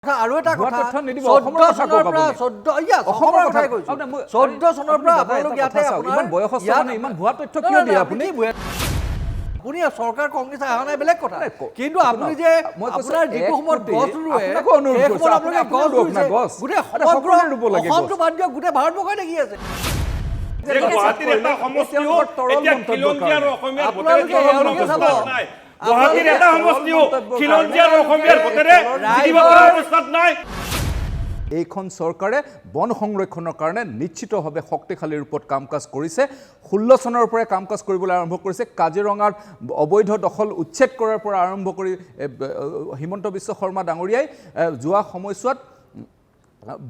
আৰু এটা কথা 14 চনৰ পৰা 14 কথাই কৈছো 14 চনৰ পৰা আপোনালোক ইয়াতে ইমান বয়সস্থ মানে ইমান ভুৱা তথ্য কিয় দিয়ে আপুনি চৰকাৰ কংগ্ৰেছ আহা নাই বেলেগ কথা কিন্তু আপুনি যে আপোনাৰ যিটো সময়ত গছ ৰুৱে আপোনালোকে গছ ৰুইছে গোটেই সমগ্ৰ অসমটো বাদ দিয়ক গোটেই ভাৰতবৰ্ষই দেখি আছে গুৱাহাটীৰ এটা সমষ্টিও এতিয়া খিলঞ্জীয়া আৰু অসমীয়াৰ আপোনালোকে এওঁলোকে চাব গুৱাহাটীৰ এটা সমষ্টিও খিলঞ্জীয়া আৰু অসমীয়াৰ ভোটেৰে জিকিব পৰা অৱস্থাত নাই এইখন চৰকাৰে বন সংৰক্ষণৰ কাৰণে নিশ্চিতভাৱে শক্তিশালী ৰূপত কাম কাজ কৰিছে 16 চনৰ পৰা কাম কাজ কৰিবলৈ আৰম্ভ কৰিছে কাজিৰঙাৰ অবৈধ দখল উচ্ছেদ কৰাৰ পৰা আৰম্ভ কৰি হিমন্ত বিশ্ব শৰ্মা ডাঙৰীয়াই যোৱা সময়ছোৱাত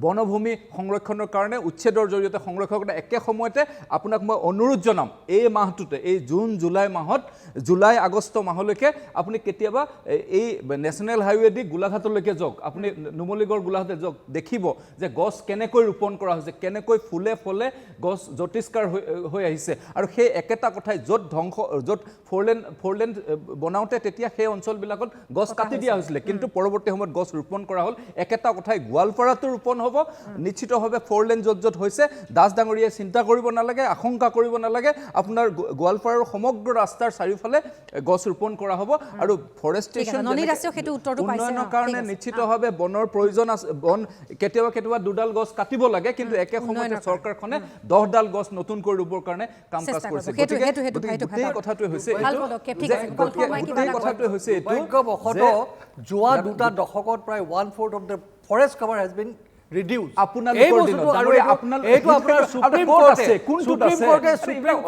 বনভূমি সংৰক্ষণৰ কাৰণে উচ্ছেদৰ জৰিয়তে সংৰক্ষণ কৰে একে সময়তে আপোনাক মই অনুৰোধ জনাম এই মাহটোতে এই জুন জুলাই মাহত জুলাই আগষ্ট মাহলৈকে আপুনি কেতিয়াবা এই নেশ্যনেল হাইৱে দি গোলাঘাটলৈকে যাওক আপুনি নুমলীগড় গোলাঘাটে যাওক দেখিব যে গছ কেনেকৈ ৰোপণ কৰা হৈছে কেনেকৈ ফুলে ফলে গছ জ্যোতিষ্কাৰ হৈ আহিছে আৰু সেই একেটা কথাই য'ত ধ্বংস য'ত ফ'ৰলেন বনাওঁতে তেতিয়া সেই অঞ্চলবিলাকত গছ কাটি দিয়া হৈছিলে কিন্তু পৰৱৰ্তী সময়ত গছ ৰোপণ কৰা হ'ল একেটা কথাই গোৱালপাৰাটো ৰোপণ হ'ব নিশ্চিতভাৱে ফ'ৰলেন য'ত হৈছে দাস ডাঙৰীয়াই চিন্তা কৰিব নালাগে আশংকা কৰিব নালাগে আপোনাৰ গোৱালপাৰাৰ সমগ্ৰ ৰাস্তাৰ চাৰিওফালে গছ ৰোপণ কৰা হ'ব আৰু ফৰেষ্টেশ্যন উন্নয়নৰ কাৰণে নিশ্চিতভাৱে বনৰ প্ৰয়োজন আছে বন কেতিয়াবা দুডাল গছ কাটিব লাগে কিন্তু একে সময়তে চৰকাৰখনে 10 ডাল গছ নতুনকৈ ৰুবৰ কাৰণে কাম কাজ কৰিছে গতিকে কথাটোৱে হৈছে এইটো যোৱা দুটা দশকত প্ৰায় 1/4 of the forest cover has been reduce আপোনালোকৰ দিনত এইটো আপোনাৰ সুপ্ৰিম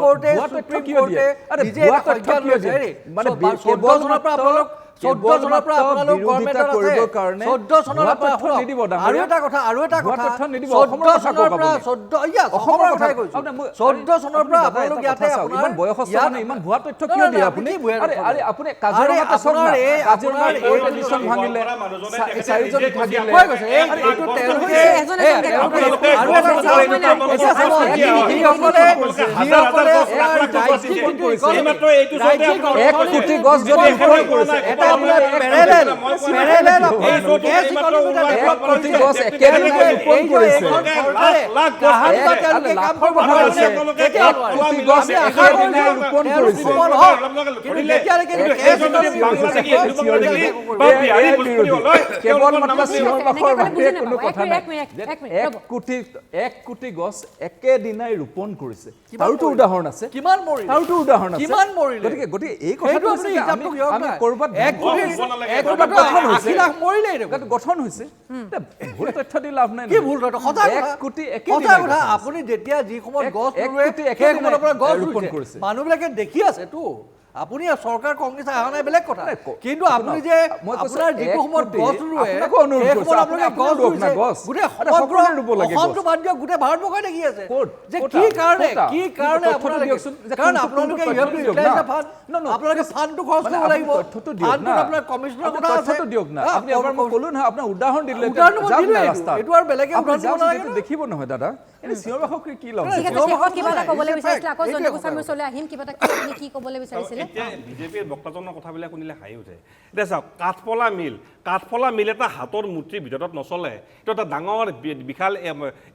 কোৰ্টে মানে 14 চনৰ পৰা আপোনালোক 14 চনৰ পৰা আপোনালোক গভৰ্ণমেণ্টৰ কৰিব কাৰণে 14 চনৰ পৰা নিদিব আৰু এটা কথা 14 চনৰ পৰা 14 অসমৰ কথাই কৈছো 14 চনৰ পৰা আপোনালোক ইয়াতে ইমান বয়সস্থ মানে ইমান ভুৱা তথ্য কিয় দিয়ে আপুনি আৰে আপুনি কাজিৰঙাতে আপোনাৰ এই কন্ডিশন ভাঙিলে চাৰিজন থাকিলে এইটো তেওঁলোকে আৰু এটা কথা এক কোটি গছ যদি ৰোপণ কৰিছে এটা প্যাৰেলেল কোটি গছ একেদিনাই ৰোপণ কৰিছে কাম কৰিব কোটি গছ একেদিনাই ৰোপণ কৰিছে কেৱল মাত্ৰ চিঞৰ বাখৰ বাহিৰে কোনো কথা নাই এক কোটি গছ একেদিনাই ৰোপণ কৰিছে তাৰোতো উদাহৰণ আছে কিমান মৰিলে তাৰোতো উদাহৰণ আছে কিমান মৰিলে গতিকে এই কথাটো আমি কৰবাত গঠন হৈছে ভুল তথ্য দি লাভ নাই ভুল কথা আপুনি যেতিয়া যি সময়ত গছ ৰোপণ কৰিছে মানুহবিলাকে দেখি আছে তো আপুনি চৰকাৰ কংগ্ৰেছ আহা নাই বেলেগ কথা কিন্তু আপুনি যে আপোনাৰ যিটো সময়ত গছ ৰুৱে আপোনালোকে গছ ৰুইছে গোটেই সমগ্ৰ অসমটো বাদ দিয়ক গোটেই ভাৰতবৰ্ষই দেখি আছে যে কি কাৰণে কাৰণ আপোনালোকে আপোনালোকে ফাণ্ডটো খৰচ কৰিব লাগিব আপোনাৰ কমিছনৰ কথা আছে দিয়ক না আপুনি এবাৰ মই ক'লো নহয় আপোনাৰ উদাহৰণ দিলে এইটো আৰু বেলেগে দেখিব নহয় দাদা এনে চিঞৰ বাখৰ কি লাভ ঠিক আছে কিবা এটা ক'বলৈ বিচাৰিছিল আকৌ জনগোস্বামীৰ ওচৰলৈ আহিম কিবা এটা কি ক'বলৈ বিচাৰিছিল এতিয়া বিজেপিৰ বক্তাজনৰ কথাবিলাক শুনিলে হাঁহি উঠে এতিয়া চাওক কাঠফলা মিল এটা হাতৰ মুঠিৰ ভিতৰত নচলে এইটো এটা ডাঙৰ বিশাল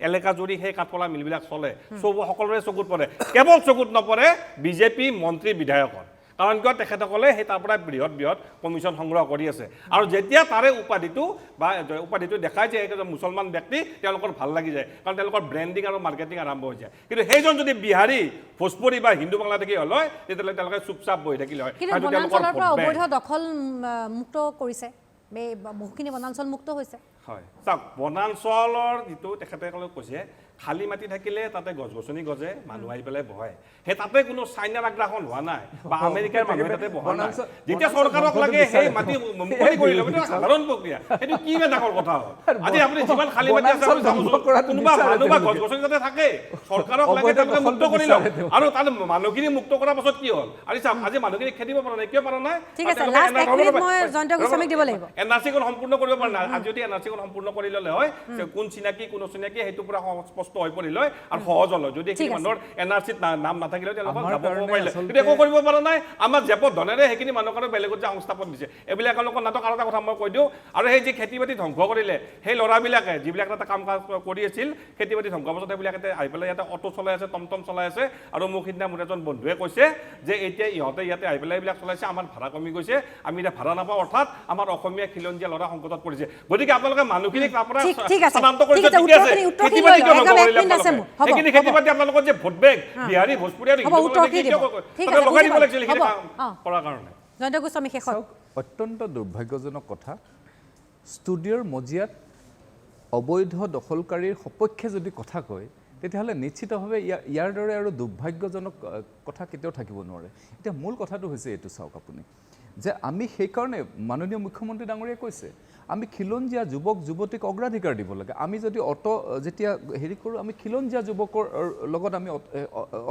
এলেকা জুৰি সেই কাঠফলা মিলবিলাক চলে সকলোৰে চকুত পৰে কেৱল চকুত নপৰে বিজেপি মন্ত্ৰী বিধায়কৰ কাৰণ কিয় তেখেতসকলে সেই তাৰ পৰা বৃহৎ কমিশ্যন সংগ্ৰহ কৰি আছে আৰু যেতিয়া তাৰে উপাধিটো দেখায় যে এজন মুছলমান ব্যক্তি তেওঁলোকৰ ভাল লাগি যায় কাৰণ তেওঁলোকৰ ব্ৰেণ্ডিং আৰু মাৰ্কেটিং আৰম্ভ হৈ যায় কিন্তু সেইজন যদি বিহাৰী ভোজপুৰী বা হিন্দু বাংলাদেশী হ'ল হয় তেতিয়াহ'লে তেওঁলোকে চুপচাপ বহি থাকিলে হয় অবৈধ দখল মুক্ত কৰিছে বহুখিনি বনাঞ্চল মুক্ত হৈছে হয় চাওক বনাঞ্চলৰ যিটো তেখেতসকলে কৈছে খালী মাটি থাকিলে তাতে গছ গছনি গজে মানুহ আহি পেলাই বহে সেই তাতে কোনো চাইনাৰ আগ্ৰাসন হোৱা নাই বা আমেৰিকাৰ মানুহে তাতে বহা নাই যেতিয়া চৰকাৰক লাগে সেই মাটি মুকলি কৰি ল'ব এইটো সাধাৰণ প্ৰক্ৰিয়া সেইটো কি ডাঙৰ কথা হ'ল আজি আপুনি যিমান খালী মাটি আছে কোনোবা মানুহ বা গছ গছনি যাতে থাকে চৰকাৰক লাগে তেওঁলোকে মুক্ত কৰি লওক আৰু তাত মানুহখিনি মুক্ত কৰাৰ পাছত কি হ'ল আজি চাওক আজি মানুহখিনি খেদিব পৰা নাই কিয় পৰা নাই এনআৰচিখন সম্পূৰ্ণ কৰিব পৰা নাই আজি যদি এনআৰচিখন সম্পূৰ্ণ কৰি ল'লে হয় কোন চিনাকি কোন অচিনাকি সেইটো পুৰা স্পষ্ট হৈ পৰিলে আৰু সহজ হ'ল যদি সেইখিনি মানুহৰ NRC নাম নাথাকিলে তেওঁলোকক আমাৰ যাব কাৰণে পাৰিলে আচলতে- কিন্তু একো কৰিব পৰা নাই আমাৰ জেপত ধনেৰে সেইখিনি মানুহক আৰু বেলেগত যে সংস্থাপন দিছে এইবিলাক তেওঁলোকৰ নাটক আৰু এটা কথা মই কৈ দিওঁ আৰু সেই যি খেতি বাতি ধ্বংস কৰিলে সেই ল'ৰাবিলাকে যিবিলাক এটা কাম কাজ কৰি আছিল খেতি বাতি ধ্বংস পাছত সেইবিলাকে আহি পেলাই ইয়াতে অটো চলাই আছে টমটম চলাই আছে আৰু মোক সিদিনা মোৰ এজন বন্ধুৱে কৈছে যে এতিয়া ইহঁতে ইয়াতে আহি পেলাই এইবিলাক চলাইছে আমাৰ ভাড়া কমি গৈছে আমি এতিয়া ভাড়া নাপাওঁ অৰ্থাৎ আমাৰ অসমীয়া খিলঞ্জীয়া ল'ৰা সংকটত পৰিছে গতিকে আপোনালোকে মানুহখিনিক আপোনাৰ ঠিক আছে, স্থানান্তৰ ঠিক কৰিছে আছে, ঠিকে আছে উত্তৰখিনি খেতি বাতি কিয় লৈ লওক। নকৰিলে এক মিনিট আছে মোৰ। হ'ব, সেইখিনি হ'ব। খেতি বাতি আপোনালোকৰ যে ভোট বেংক বিহাৰী ভোজপুৰীয়া হ'ব, উত্তৰখিনি দিব। ঠিক আছে, লগাই দিব বুজি লাগিছিল সেইখিনি পালোঁ। কাম হ'ব। কৰাৰ কাৰণে জয়ন্ত গোস্বামী শেষত চাওক অত্যন্ত দুৰ্ভাগ্যজনক কথা ষ্টুডিঅ'ৰ মজিয়াত অবৈধ দখলকাৰীৰ সপক্ষে যদি কথা কয় তেতিয়াহ'লে নিশ্চিতভাৱে ইয়াৰ দৰে আৰু দুৰ্ভাগ্যজনক কথা কেতিয়াও থাকিব নোৱাৰে এতিয়া মূল কথাটো হৈছে এইটো চাওক আপুনি যে আমি সেইকাৰণে মাননীয় মুখ্যমন্ত্ৰী ডাঙৰীয়াই কৈছে আমি খিলঞ্জীয়া যুৱক যুৱতীক অগ্ৰাধিকাৰ দিব লাগে আমি যদি অটো যেতিয়া হেৰি কৰোঁ আমি খিলঞ্জীয়া যুৱকৰ লগত আমি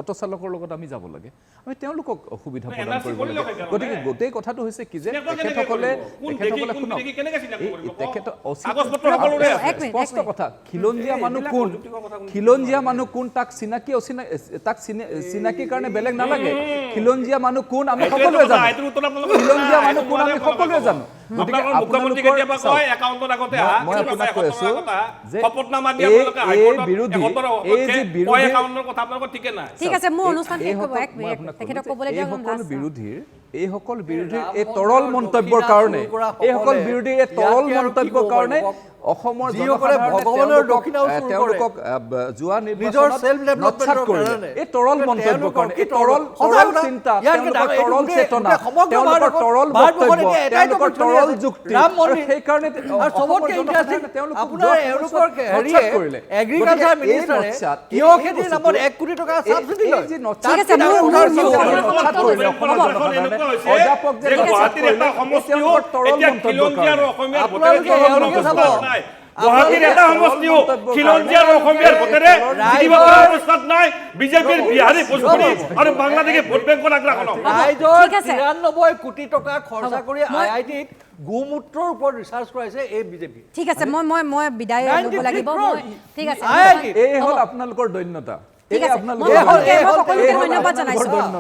অটো চালকৰ লগত আমি যাব লাগে আমি তেওঁলোকক সুবিধা প্ৰদান কৰিব লাগে গতিকে গোটেই কথাটো হৈছে কি যে তেখেতসকলে শুনক তেখেত স্পষ্ট কথা খিলঞ্জীয়া মানুহ কোন তাক চিনাকি তাক চিনাকিৰ কাৰণে বেলেগ নালাগে খিলঞ্জীয়া মানুহ কোন আমি সকলোৱে জানো খিলঞ্জীয়া মানুহ কোন আমি সকলোৱে জানো গতিকে মুখ্যমন্ত্ৰী কেতিয়াবা কয় একাউণ্টৰ আগতে মই আপোনাক কৈ আছো যে শপতনামা দিয়া আপোনালোকে হাইকোৰ্টত বিৰোধী কয় একাউণ্টৰ কথা আপোনালোকৰ ঠিকে নাই ঠিক আছে মোৰ অনুষ্ঠান শেষ হ'ব এক মিনিট তেখেতক ক'বলৈ দিয়ক এইসকল বিৰোধীৰ এই তৰল মন্তব্যৰ কাৰণে অসমৰ ভগৱানৰ দক্ষিণাও তেওঁলোকক যোৱা নিৰ্বাচনত নৎসাৎ কৰিলে এই তৰল মন্তব্যৰ কাৰণে এই তৰল চিন্তা তৰল চেতনা তেওঁলোকৰ তৰল বক্তব্য তেওঁলোকৰ তৰল যুক্তি সেইকাৰণে চবতকে ইণ্টাৰেষ্টিং আপোনাৰ এওঁলোকৰ হেৰিয়ে এগ্ৰিকালচাৰ মিনিষ্টাৰে তিয়হ খেতিৰ নামত 1 কোটি টকা ছাবচিডি লয় ঠিক আছে অধ্যাপক যে গুৱাহাটীৰ এটা সমষ্টিও এতিয়া খিলঞ্জীয়া আৰু অসমীয়াৰ আপোনালোকে এওঁলোকে চাব গুৱাহাটীৰ এটা সমষ্টিও খিলঞ্জীয়া আৰু অসমীয়াৰ ভোটেৰে জিকিব পৰা অৱস্থাত নাই বিজেপিৰ বিহাৰী ভোজপুৰী আৰু বাংলাদেশী ভোট বেংকৰ আগ্ৰাসন ৰাইজৰ 93 কোটি টকা খৰচা কৰি IITত গোমূত্ৰৰ ওপৰত ৰিচাৰ্চ কৰাইছে এই বিজেপি ঠিক আছে মই বিদায় ল'ব লাগিব ঠিক আছে এই হ'ল আপোনালোকৰ দৈন্যতা ঠিক আছে মই সকলোকে ধন্যবাদ জনাইছো